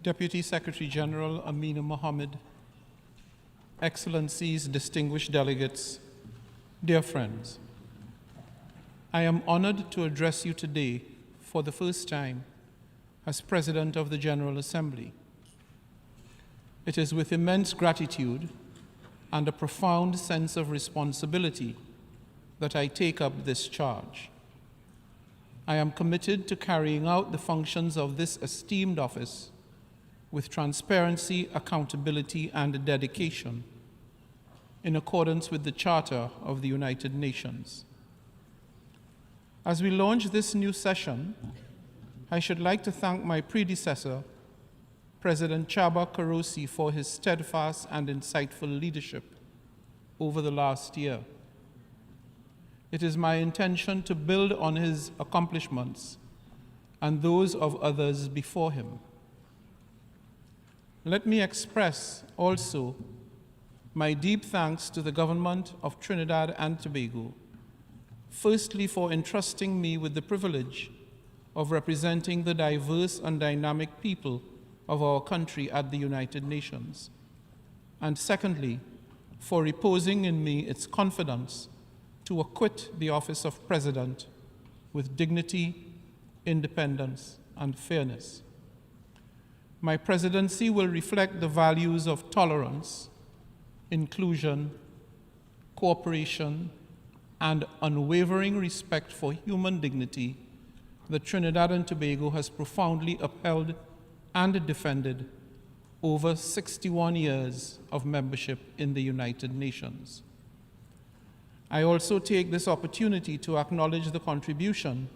Deputy Secretary General Amina Mohammed, Excellencies, distinguished delegates, dear friends, I am honored to address you today for the first time as President of the General Assembly. It is with immense gratitude and a profound sense of responsibility that I take up this charge. I am committed to carrying out the functions of this esteemed office with transparency, accountability, and dedication in accordance with the Charter of the United Nations. As we launch this new session, I should like to thank my predecessor, President Csaba Kőrösi, for his steadfast and insightful leadership over the last year. It is my intention to build on his accomplishments and those of others before him. Let me express also my deep thanks to the government of Trinidad and Tobago, firstly for entrusting me with the privilege of representing the diverse and dynamic people of our country at the United Nations, and secondly, for reposing in me its confidence to acquit the office of President with dignity, independence, and fairness. My presidency will reflect the values of tolerance, inclusion, cooperation, and unwavering respect for human dignity that Trinidad and Tobago has profoundly upheld and defended over 61 years of membership in the United Nations. I also take this opportunity to acknowledge the contribution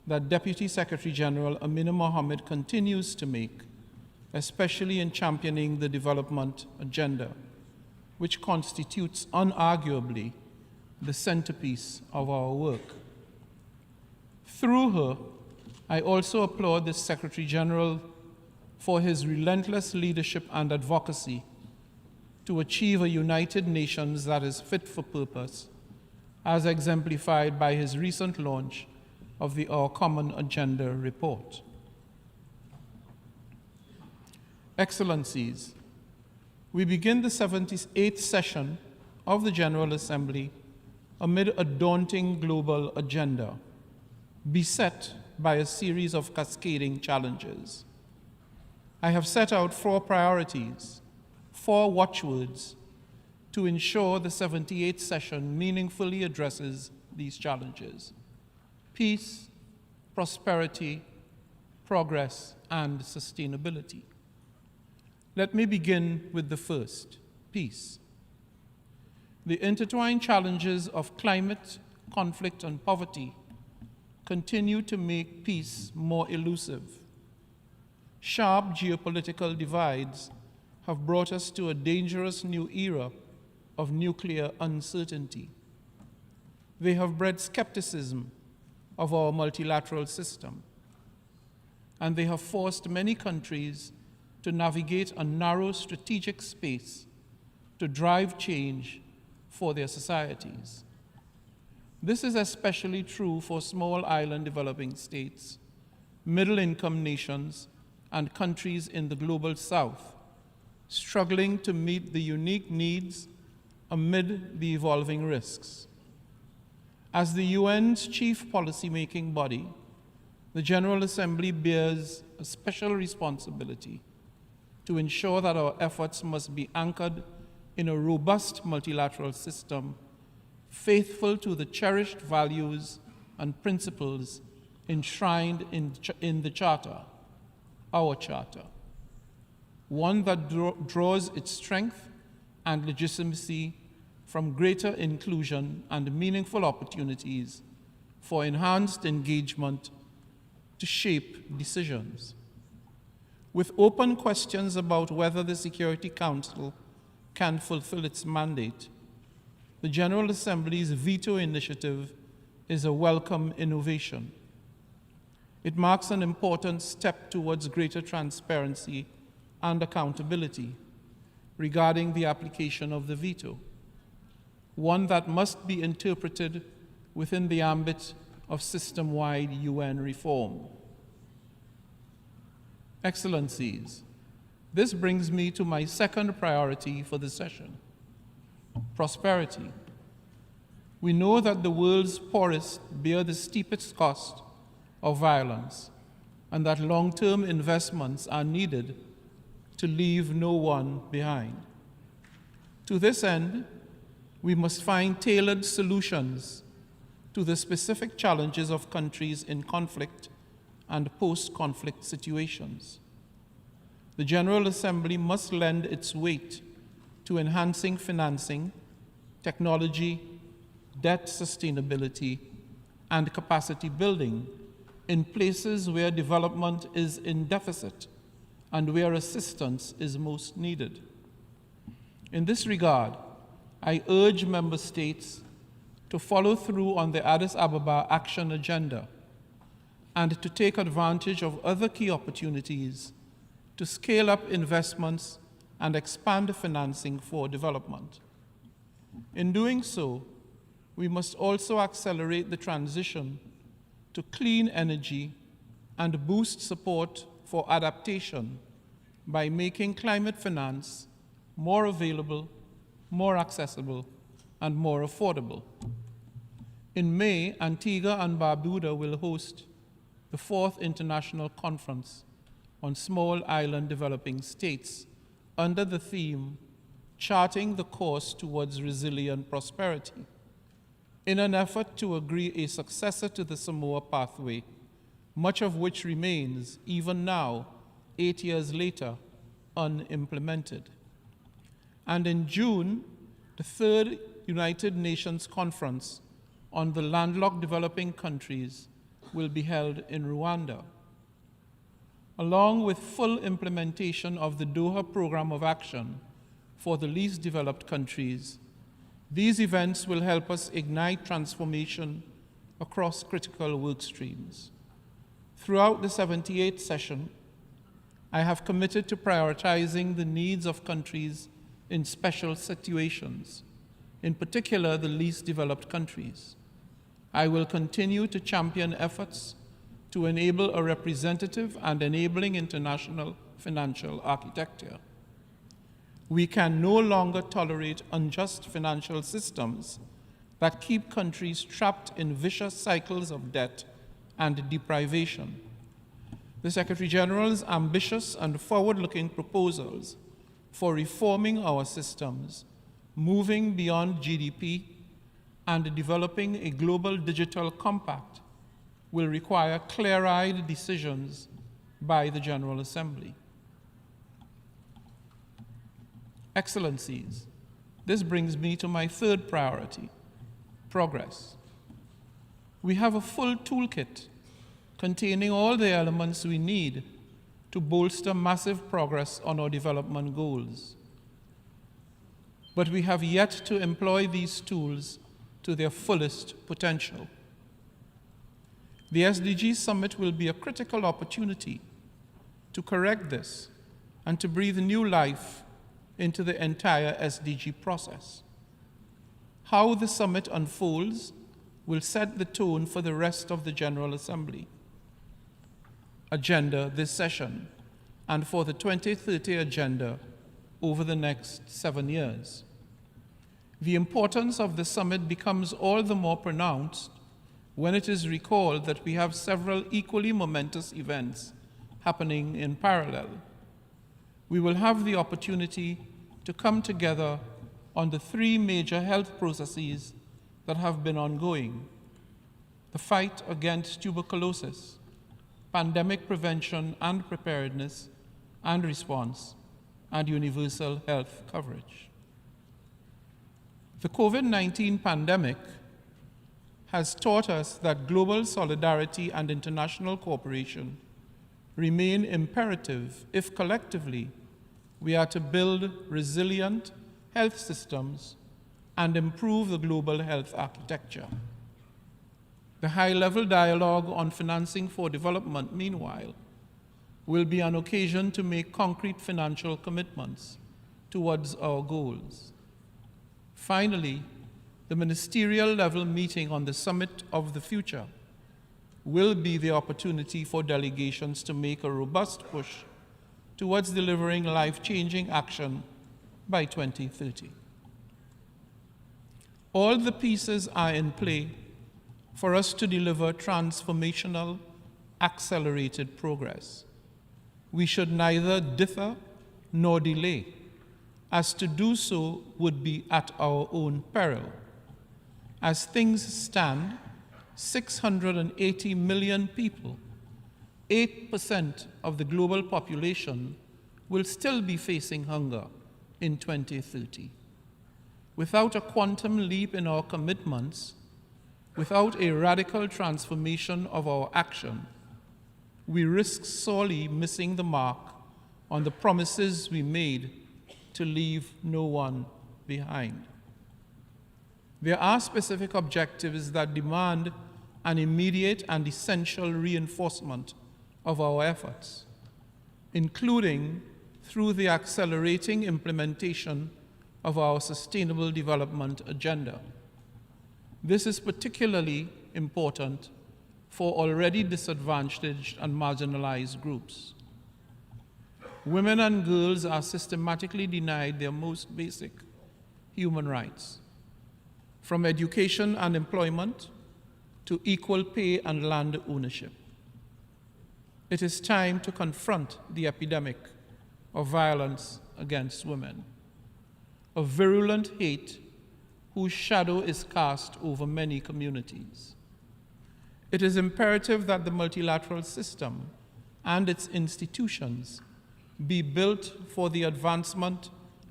that Deputy Secretary General Amina Mohammed continues to make, especially in championing the development agenda, which constitutes unarguably the centerpiece of our work. Through her, I also applaud the Secretary General for his relentless leadership and advocacy to achieve a United Nations that is fit for purpose, as exemplified by his recent launch of the Our Common Agenda report. Excellencies, we begin the 78th session of the General Assembly amid a daunting global agenda, beset by a series of cascading challenges. I have set out 4 priorities, 4 watchwords, to ensure the 78th session meaningfully addresses these challenges: peace, prosperity, progress, and sustainability. Let me begin with the first, peace. The intertwined challenges of climate, conflict, and poverty continue to make peace more elusive. Sharp geopolitical divides have brought us to a dangerous new era of nuclear uncertainty. They have bred skepticism of our multilateral system, and they have forced many countries to navigate a narrow strategic space to drive change for their societies. This is especially true for small island developing states, middle-income nations, and countries in the global south, struggling to meet the unique needs amid the evolving risks. As the UN's chief policymaking body, the General Assembly bears a special responsibility to ensure that our efforts must be anchored in a robust multilateral system, faithful to the cherished values and principles enshrined in the Charter, our Charter, one that draws its strength and legitimacy from greater inclusion and meaningful opportunities for enhanced engagement to shape decisions. With open questions about whether the Security Council can fulfill its mandate, the General Assembly's veto initiative is a welcome innovation. It marks an important step towards greater transparency and accountability regarding the application of the veto, one that must be interpreted within the ambit of system-wide UN reform. Excellencies, This brings me to my second priority for the session: prosperity. We know that the world's poorest bear the steepest cost of violence, and that long-term investments are needed to leave no one behind. To this end, we must find tailored solutions to the specific challenges of countries in conflict and post-conflict situations. The General Assembly must lend its weight to enhancing financing, technology, debt sustainability, and capacity building in places where development is in deficit and where assistance is most needed. In this regard, I urge member states to follow through on the Addis Ababa Action Agenda and to take advantage of other key opportunities to scale up investments and expand financing for development. In doing so, we must also accelerate the transition to clean energy and boost support for adaptation by making climate finance more available, more accessible, and more affordable. In May, Antigua and Barbuda will host the 4th International Conference on Small Island Developing States under the theme, Charting the Course Towards Resilient Prosperity, in an effort to agree a successor to the Samoa Pathway, much of which remains, even now, 8 years later, unimplemented. And in June, the 3rd United Nations Conference on the Landlocked Developing Countries will be held in Rwanda. Along with full implementation of the Doha Program of Action for the least developed countries, these events will help us ignite transformation across critical work streams. Throughout the 78th session, I have committed to prioritizing the needs of countries in special situations, in particular the least developed countries. I will continue to champion efforts to enable a representative and enabling international financial architecture. We can no longer tolerate unjust financial systems that keep countries trapped in vicious cycles of debt and deprivation. The Secretary General's ambitious and forward-looking proposals for reforming our systems, moving beyond GDP, and developing a global digital compact will require clear-eyed decisions by the General Assembly. Excellencies, this brings me to my third priority, progress. We have a full toolkit containing all the elements we need to bolster massive progress on our development goals. But we have yet to employ these tools to their fullest potential. The SDG Summit will be a critical opportunity to correct this and to breathe new life into the entire SDG process. How the summit unfolds will set the tone for the rest of the General Assembly agenda this session and for the 2030 agenda over the next 7 years. The importance of the summit becomes all the more pronounced when it is recalled that we have several equally momentous events happening in parallel. We will have the opportunity to come together on the 3 major health processes that have been ongoing: the fight against tuberculosis, pandemic prevention and preparedness and response, and universal health coverage. The COVID-19 pandemic has taught us that global solidarity and international cooperation remain imperative if collectively we are to build resilient health systems and improve the global health architecture. The high-level dialogue on financing for development, meanwhile, will be an occasion to make concrete financial commitments towards our goals. Finally, the ministerial-level meeting on the Summit of the Future will be the opportunity for delegations to make a robust push towards delivering life-changing action by 2030. All the pieces are in play for us to deliver transformational, accelerated progress. We should neither dither nor delay, as to do so would be at our own peril. As things stand, 680 million people, 8% of the global population, will still be facing hunger in 2030. Without a quantum leap in our commitments, without a radical transformation of our action, we risk sorely missing the mark on the promises we made to leave no one behind. There are specific objectives that demand an immediate and essential reinforcement of our efforts, including through the accelerating implementation of our Sustainable Development Agenda. This is particularly important for already disadvantaged and marginalized groups. Women and girls are systematically denied their most basic human rights, from education and employment to equal pay and land ownership. It is time to confront the epidemic of violence against women, a virulent hate whose shadow is cast over many communities. It is imperative that the multilateral system and its institutions be built for the advancement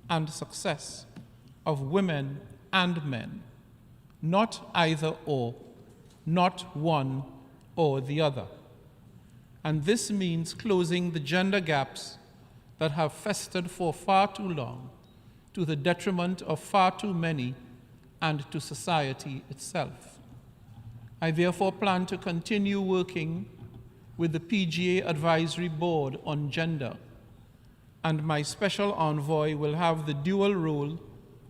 and success of women and men, not either or, not one or the other. And this means closing the gender gaps that have festered for far too long, to the detriment of far too many and to society itself. I therefore plan to continue working with the PGA Advisory Board on Gender, and my special envoy will have the dual role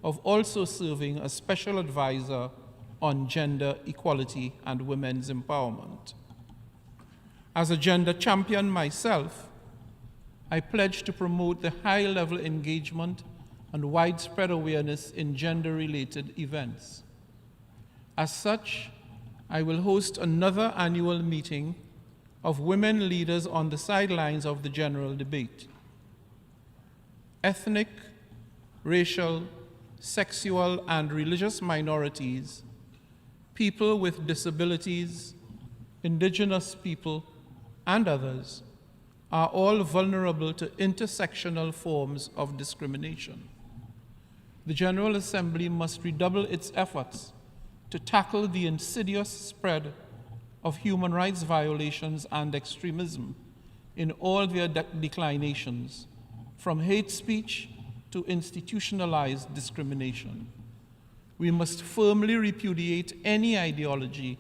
of also serving as special advisor on gender equality and women's empowerment. As a gender champion myself, I pledge to promote the high-level engagement and widespread awareness in gender-related events. As such, I will host another annual meeting of women leaders on the sidelines of the general debate. Ethnic, racial, sexual, and religious minorities, people with disabilities, indigenous people, and others are all vulnerable to intersectional forms of discrimination. The General Assembly must redouble its efforts to tackle the insidious spread of human rights violations and extremism in all their declinations, from hate speech to institutionalized discrimination. We must firmly repudiate any ideology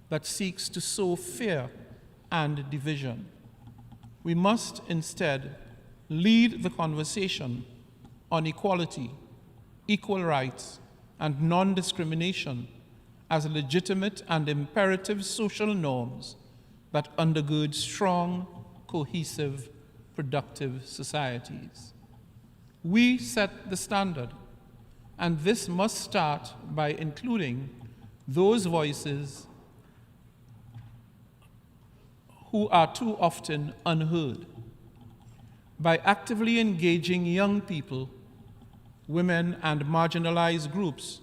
that seeks to sow fear and division. We must instead lead the conversation on equality, equal rights, and non-discrimination as legitimate and imperative social norms that undergird strong, cohesive, productive societies. We set the standard, and this must start by including those voices who are too often unheard, by actively engaging young people, women, and marginalized groups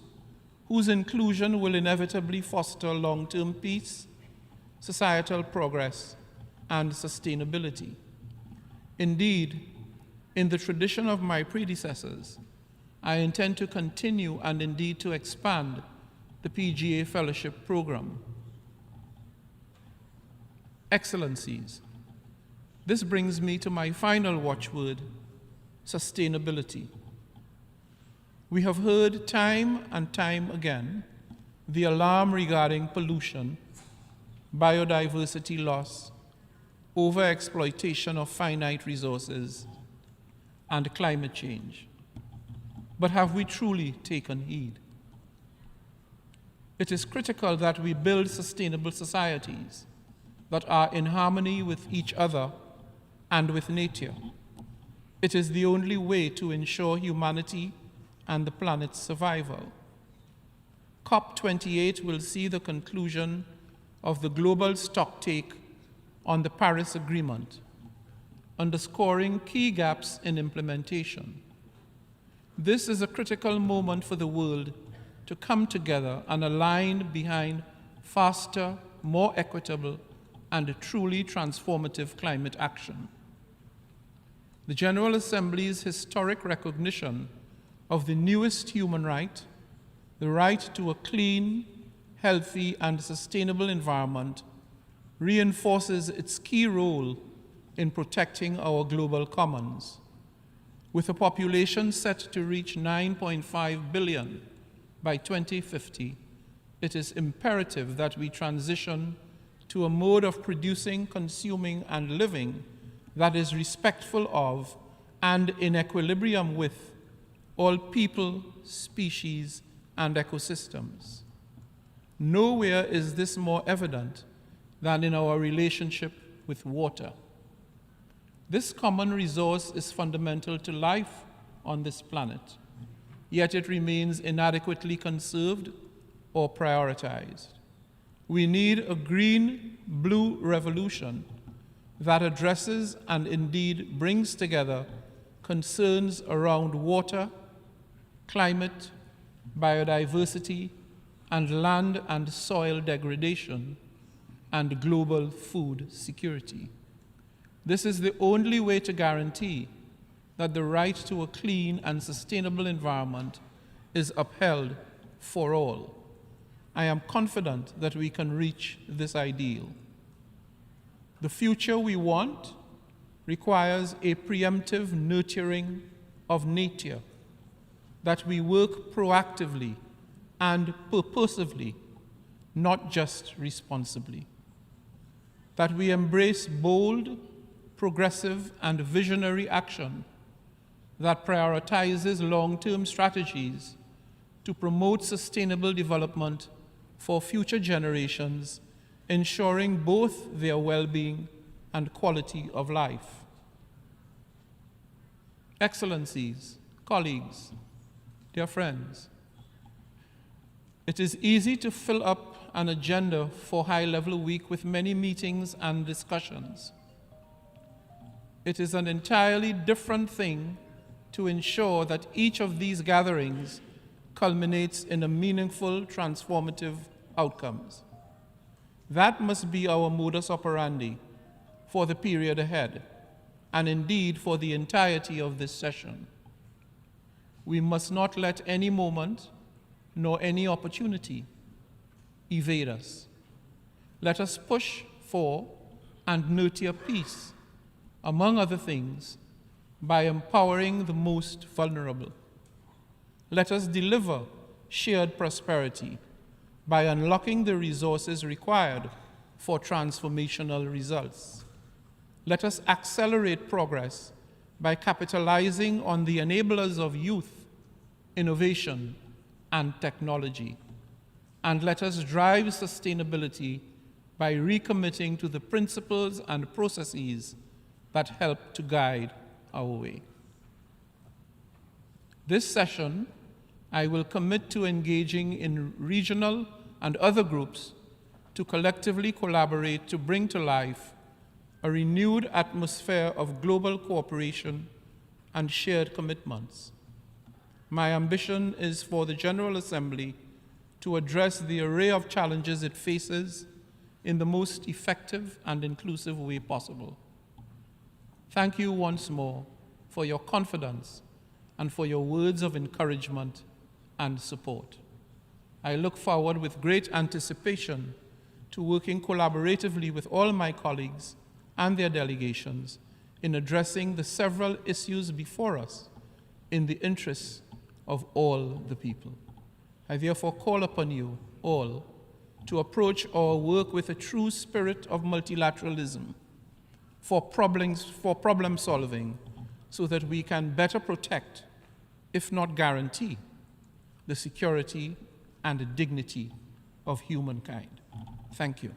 whose inclusion will inevitably foster long-term peace, societal progress, and sustainability. Indeed, in the tradition of my predecessors, I intend to continue and indeed to expand the PGA Fellowship Program. Excellencies, this brings me to my final watchword, sustainability. We have heard time and time again the alarm regarding pollution, biodiversity loss, overexploitation of finite resources, and climate change. But have we truly taken heed? It is critical that we build sustainable societies that are in harmony with each other and with nature, It is the only way to ensure humanity and the planet's survival. COP28 will see the conclusion of the global stocktake on the Paris Agreement, underscoring key gaps in implementation. This is a critical moment for the world to come together and align behind faster, more equitable, and truly transformative climate action. The General Assembly's historic recognition of the newest human right, the right to a clean, healthy, and sustainable environment, reinforces its key role in protecting our global commons. With a population set to reach 9.5 billion by 2050, it is imperative that we transition to a mode of producing, consuming, and living that is respectful of and in equilibrium with all people, species, and ecosystems. Nowhere is this more evident than in our relationship with water. This common resource is fundamental to life on this planet, yet it remains inadequately conserved or prioritized. We need a green-blue revolution that addresses and indeed brings together concerns around water, climate, biodiversity, and land and soil degradation, and global food security. This is the only way to guarantee that the right to a clean and sustainable environment is upheld for all. I am confident that we can reach this ideal. The future we want requires a preemptive nurturing of nature, that we work proactively and purposively, not just responsibly. That we embrace bold, progressive, and visionary action that prioritizes long-term strategies to promote sustainable development for future generations, ensuring both their well-being and quality of life. Excellencies, colleagues, dear friends, it is easy to fill up an agenda for high-level week with many meetings and discussions. It is an entirely different thing to ensure that each of these gatherings culminates in a meaningful, transformative outcomes. That must be our modus operandi for the period ahead, and indeed for the entirety of this session. We must not let any moment nor any opportunity evade us. Let us push for and nurture peace, among other things, by empowering the most vulnerable. Let us deliver shared prosperity by unlocking the resources required for transformational results. Let us accelerate progress by capitalizing on the enablers of youth, innovation, and technology. And let us drive sustainability by recommitting to the principles and processes that help to guide our way. This session, I will commit to engaging in regional and other groups to collectively collaborate to bring to life a renewed atmosphere of global cooperation and shared commitments. My ambition is for the General Assembly to address the array of challenges it faces in the most effective and inclusive way possible. Thank you once more for your confidence and for your words of encouragement and support. I look forward with great anticipation to working collaboratively with all my colleagues and their delegations in addressing the several issues before us in the interests of all the people. I therefore call upon you all to approach our work with a true spirit of multilateralism for problem solving, so that we can better protect, if not guarantee, the security and the dignity of humankind. Thank you.